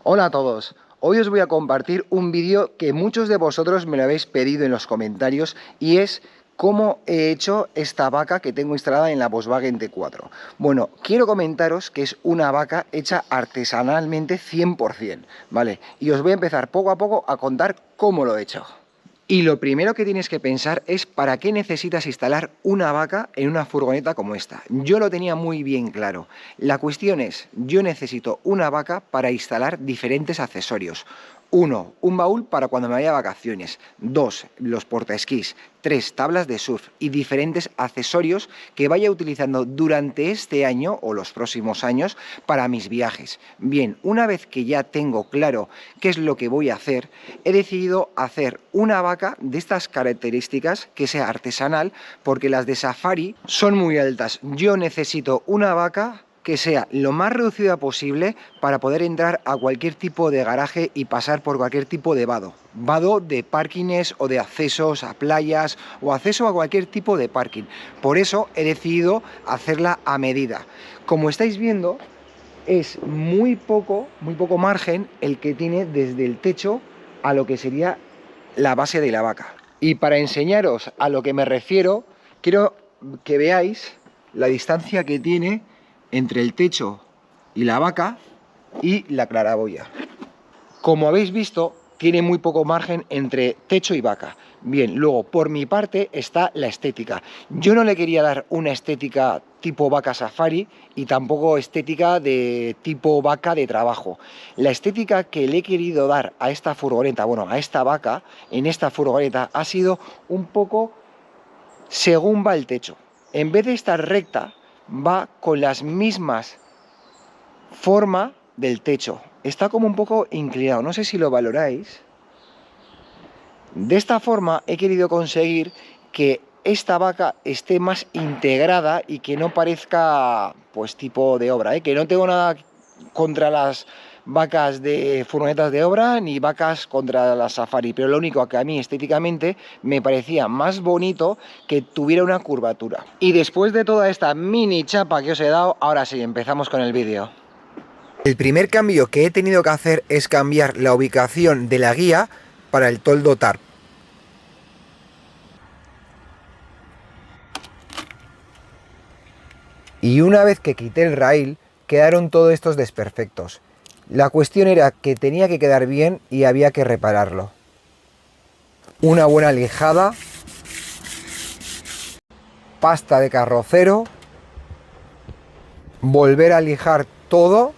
Hola a todos, hoy os voy a compartir un vídeo que muchos de vosotros me lo habéis pedido en los comentarios y es cómo he hecho esta vaca que tengo instalada en la Volkswagen T4. Bueno, quiero comentaros que es una vaca hecha artesanalmente 100%, ¿vale? Y os voy a empezar poco a poco a contar cómo lo he hecho. Y lo primero que tienes que pensar es para qué necesitas instalar una vaca en una furgoneta como esta. Yo lo tenía muy bien claro. La cuestión es, yo necesito una vaca para instalar diferentes accesorios. 1. Un baúl para cuando me vaya a vacaciones. 2. Los portaesquís. 3. Tablas de surf y diferentes accesorios que vaya utilizando durante este año o los próximos años para mis viajes. Bien, una vez que ya tengo claro qué es lo que voy a hacer, he decidido hacer una vaca de estas características que sea artesanal porque las de safari son muy altas. Yo necesito una vaca que sea lo más reducida posible para poder entrar a cualquier tipo de garaje y pasar por cualquier tipo de vado. Vado de parkings o de accesos a playas o acceso a cualquier tipo de parking. Por eso he decidido hacerla a medida. Como estáis viendo, es muy poco margen el que tiene desde el techo a lo que sería la base de la vaca. Y para enseñaros a lo que me refiero, quiero que veáis la distancia que tiene entre el techo y la vaca y la claraboya. Como habéis visto, tiene muy poco margen entre techo y vaca. Bien, luego por mi parte está la estética. Yo no le quería dar una estética tipo vaca safari y tampoco estética de tipo vaca de trabajo. La estética que le he querido dar a esta furgoneta, bueno, a esta vaca, en esta furgoneta, ha sido un poco según va el techo. En vez de estar recta, va con las mismas forma del techo. Está como un poco inclinado, no sé si lo valoráis. De esta forma he querido conseguir que esta vaca esté más integrada y que no parezca pues tipo de obra, que no tengo nada contra las vacas de furgonetas de obra ni vacas contra la safari, pero lo único que a mí estéticamente me parecía más bonito que tuviera una curvatura. Y después de toda esta mini chapa que os he dado, ahora sí, empezamos con el vídeo. El primer cambio que he tenido que hacer es cambiar la ubicación de la guía para el toldo TARP. Y una vez que quité el raíl, quedaron todos estos desperfectos. La cuestión era que tenía que quedar bien y había que repararlo. Una buena lijada, pasta de carrocero, volver a lijar todo,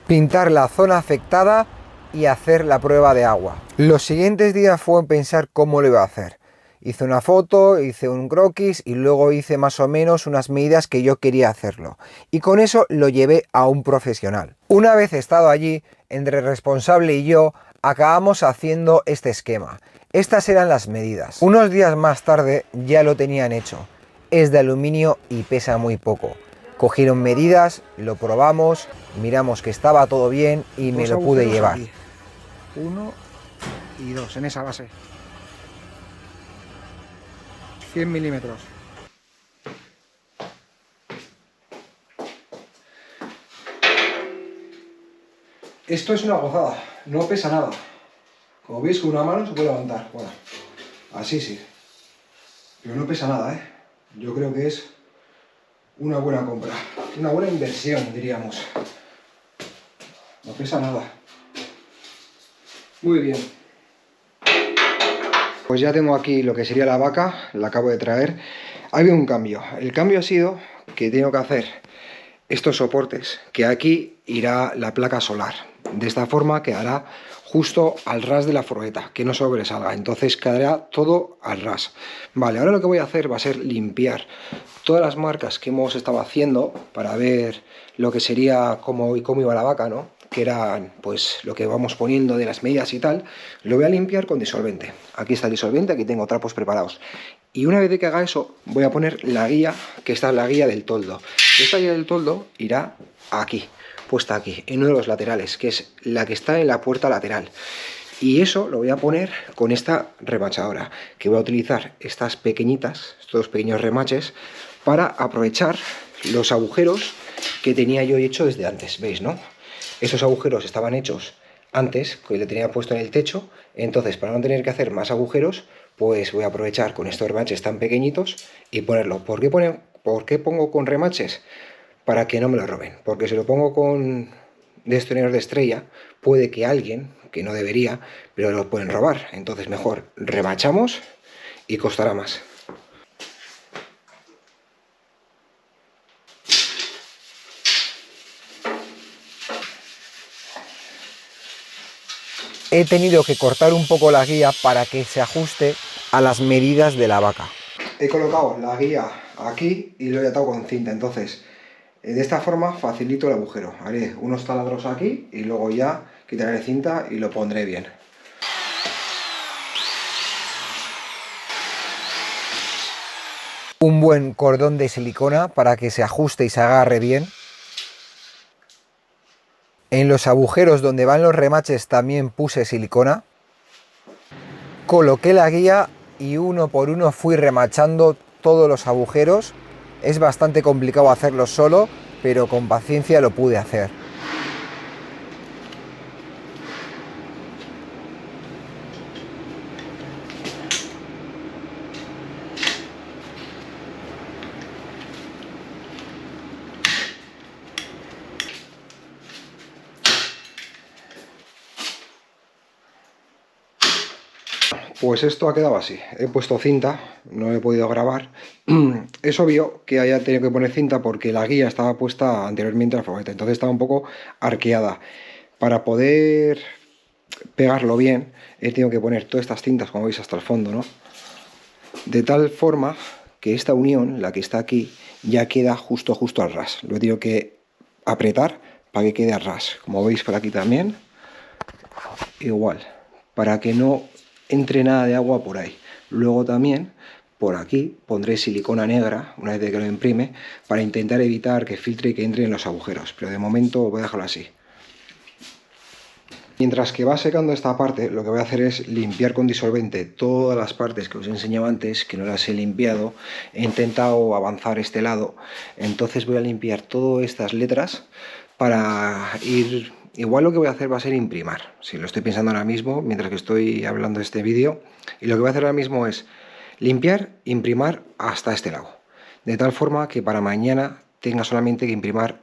pintar la zona afectada y hacer la prueba de agua. Los siguientes días fue pensar cómo lo iba a hacer. Hice una foto, hice un croquis y luego hice más o menos unas medidas que yo quería hacerlo. Y con eso lo llevé a un profesional. Una vez estado allí, entre el responsable y yo, acabamos haciendo este esquema. Estas eran las medidas. Unos días más tarde ya lo tenían hecho. Es de aluminio y pesa muy poco. Cogieron medidas, lo probamos, miramos que estaba todo bien y me lo pude llevar. Aquí. 1 y 2 en esa base. 100 milímetros. Esto es una gozada, no pesa nada. Como veis, con una mano se puede levantar. Bueno, así sí. Pero no pesa nada, ¿eh? Yo creo que es una buena compra. Una buena inversión, diríamos. No pesa nada. Muy bien. Pues ya tengo aquí lo que sería la vaca, la acabo de traer. Ha habido un cambio. El cambio ha sido que tengo que hacer estos soportes, que aquí irá la placa solar. De esta forma quedará justo al ras de la furgoneta, que no sobresalga. Entonces quedará todo al ras. Vale, ahora lo que voy a hacer va a ser limpiar todas las marcas que hemos estado haciendo para ver lo que sería cómo iba la vaca, ¿no? Que eran pues lo que vamos poniendo de las medidas y tal. Lo voy a limpiar con disolvente. Aquí está el disolvente, aquí tengo trapos preparados. Y una vez que haga eso, voy a poner la guía, que esta es la guía del toldo. Esta guía del toldo irá aquí, puesta aquí, en uno de los laterales, que es la que está en la puerta lateral. Y eso lo voy a poner con esta remachadora, que voy a utilizar estas pequeñitas, estos pequeños remaches, para aprovechar los agujeros que tenía yo hecho desde antes, ¿veis, no? Esos agujeros estaban hechos antes, que le tenía puesto en el techo, entonces para no tener que hacer más agujeros, pues voy a aprovechar con estos remaches tan pequeñitos y ponerlo. ¿Por qué pongo con remaches? Para que no me lo roben, porque si lo pongo con destornillador de estrella, puede que alguien, que no debería, pero lo pueden robar. Entonces mejor remachamos y costará más. He tenido que cortar un poco la guía para que se ajuste a las medidas de la vaca. He colocado la guía aquí y lo he atado con cinta, entonces de esta forma facilito el agujero. Haré unos taladros aquí y luego ya quitaré cinta y lo pondré bien. Un buen cordón de silicona para que se ajuste y se agarre bien. En los agujeros donde van los remaches también puse silicona. Coloqué la guía y uno por uno fui remachando todos los agujeros. Es bastante complicado hacerlo solo, pero con paciencia lo pude hacer. Pues esto ha quedado así. He puesto cinta, no he podido grabar. Es obvio que haya tenido que poner cinta porque la guía estaba puesta anteriormente a la furgoneta, entonces estaba un poco arqueada. Para poder pegarlo bien, he tenido que poner todas estas cintas, como veis, hasta el fondo, ¿no? De tal forma que esta unión, la que está aquí, ya queda justo al ras. Lo he tenido que apretar para que quede a ras. Como veis por aquí también, igual, para que no entre nada de agua por ahí. Luego también por aquí pondré silicona negra una vez que lo imprime para intentar evitar que filtre y que entre en los agujeros, pero de momento voy a dejarlo así. Mientras que va secando esta parte, lo que voy a hacer es limpiar con disolvente todas las partes que os enseñaba antes, que no las he limpiado. He intentado avanzar este lado, entonces voy a limpiar todas estas letras para ir... Igual lo que voy a hacer va a ser imprimar, si lo estoy pensando ahora mismo, mientras que estoy hablando de este vídeo. Y lo que voy a hacer ahora mismo es limpiar, imprimar hasta este lado. De tal forma que para mañana tenga solamente que imprimar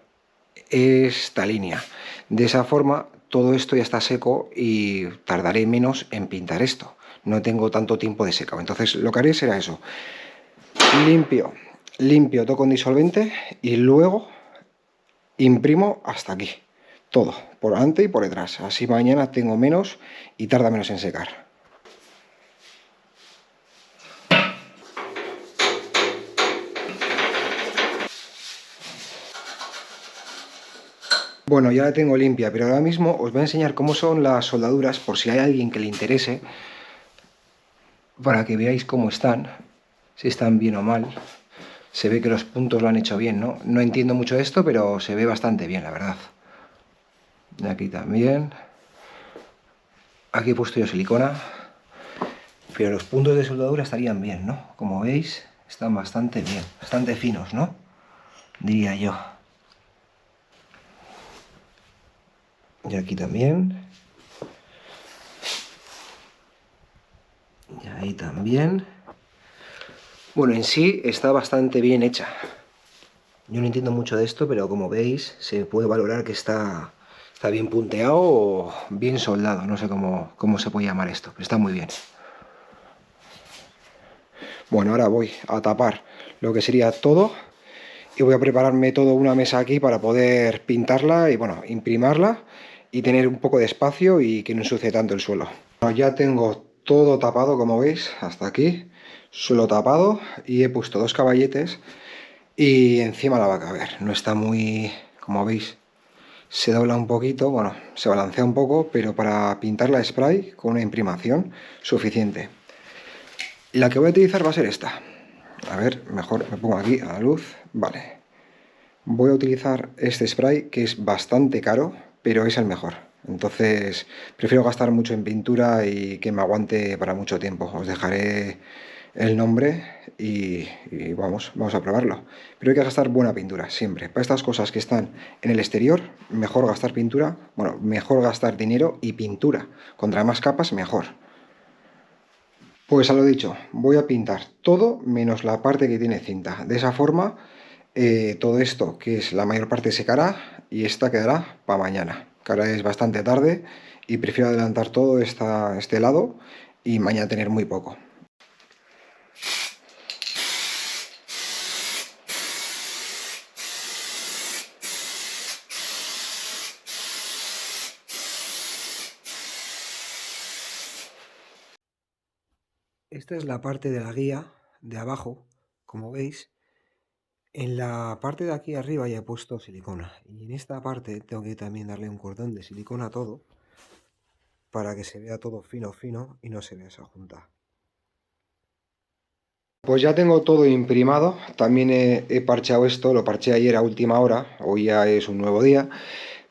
esta línea. De esa forma todo esto ya está seco y tardaré menos en pintar esto. No tengo tanto tiempo de secado. Entonces lo que haré será eso. Limpio todo con disolvente y luego imprimo hasta aquí. Todo, por delante y por detrás. Así mañana tengo menos y tarda menos en secar. Bueno, ya la tengo limpia, pero ahora mismo os voy a enseñar cómo son las soldaduras, por si hay alguien que le interese, para que veáis cómo están, si están bien o mal. Se ve que los puntos lo han hecho bien, ¿no? No entiendo mucho esto, pero se ve bastante bien, la verdad. Y aquí también. Aquí he puesto yo silicona, pero los puntos de soldadura estarían bien, ¿no? Como veis, están bastante bien, bastante finos, ¿no? Diría yo. Y aquí también. Y ahí también. Bueno, en sí está bastante bien hecha. Yo no entiendo mucho de esto, pero como veis, se puede valorar que está bien punteado o bien soldado. No sé cómo se puede llamar esto, pero está muy bien. Bueno, ahora voy a tapar lo que sería todo y voy a prepararme toda una mesa aquí para poder pintarla y, bueno, imprimirla y tener un poco de espacio y que no ensucie tanto el suelo. Bueno, ya tengo todo tapado, como veis, hasta aquí, suelo tapado, y he puesto dos caballetes y encima la vaca. A ver, no está muy, como veis, se dobla un poquito, bueno, se balancea un poco, pero para pintar la spray con una imprimación suficiente. La que voy a utilizar va a ser esta. A ver, mejor me pongo aquí a la luz. Vale. Voy a utilizar este spray que es bastante caro, pero es el mejor. Entonces prefiero gastar mucho en pintura y que me aguante para mucho tiempo. Os dejaré el nombre y vamos a probarlo. Pero hay que gastar buena pintura, siempre. Para estas cosas que están en el exterior, mejor gastar pintura, bueno, mejor gastar dinero y pintura. Contra más capas, mejor. Pues a lo dicho, voy a pintar todo menos la parte que tiene cinta. De esa forma, todo esto, que es la mayor parte, secará y esta quedará para mañana. Que ahora es bastante tarde y prefiero adelantar todo este lado y mañana tener muy poco. Esta es la parte de la guía de abajo, como veis. En la parte de aquí arriba ya he puesto silicona y en esta parte tengo que también darle un cordón de silicona a todo para que se vea todo fino y no se vea esa junta. Pues ya tengo todo imprimado, también he parcheado esto, lo parché ayer a última hora, hoy ya es un nuevo día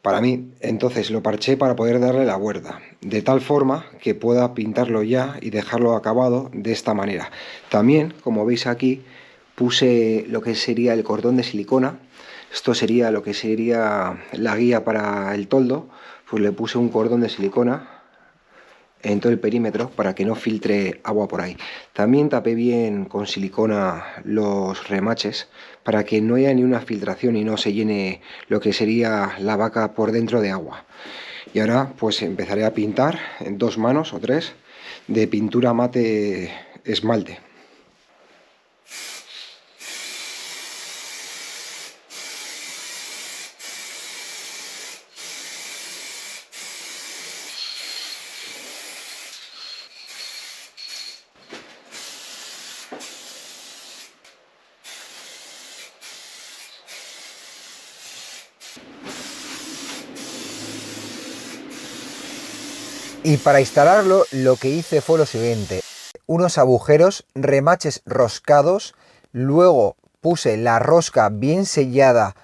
para mí, entonces lo parché para poder darle la vuelta, de tal forma que pueda pintarlo ya y dejarlo acabado de esta manera. También, como veis aquí, puse lo que sería el cordón de silicona, esto sería lo que sería la guía para el toldo, pues le puse un cordón de silicona en todo el perímetro para que no filtre agua por ahí. También tapé bien con silicona los remaches para que no haya ni una filtración y no se llene lo que sería la vaca por dentro de agua. Y ahora pues empezaré a pintar en 2 manos o 3 de pintura mate esmalte. Y para instalarlo lo que hice fue lo siguiente: unos agujeros, remaches roscados, luego puse la rosca bien sellada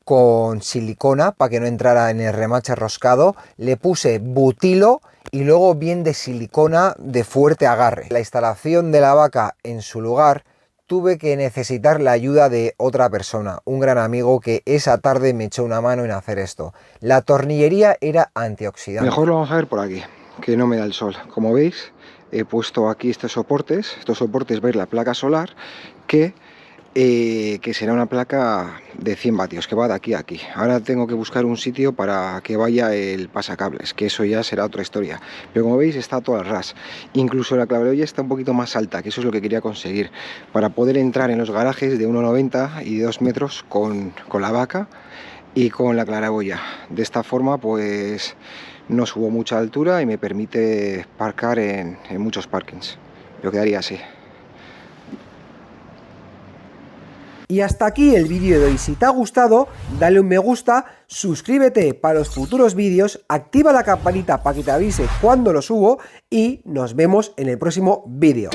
con silicona para que no entrara en el remache roscado, le puse butilo y luego bien de silicona de fuerte agarre. La instalación de la vaca en su lugar tuve que necesitar la ayuda de otra persona, un gran amigo que esa tarde me echó una mano en hacer esto. La tornillería era antioxidante. Mejor lo vamos a ver por aquí, que no me da el sol. Como veis, he puesto aquí estos soportes va a ir la placa solar, que será una placa de 100 vatios, que va de aquí a aquí. Ahora tengo que buscar un sitio para que vaya el pasacables, que eso ya será otra historia. Pero como veis está todo al ras. Incluso la clavedoya está un poquito más alta, que eso es lo que quería conseguir, para poder entrar en los garajes de 1,90 y de 2 metros con la vaca y con la claraboya. De esta forma pues no subo mucha altura y me permite parcar en muchos parkings. Yo quedaría así. Y hasta aquí el vídeo de hoy. Si te ha gustado, dale un me gusta, suscríbete para los futuros vídeos, activa la campanita para que te avise cuando lo subo y nos vemos en el próximo vídeo.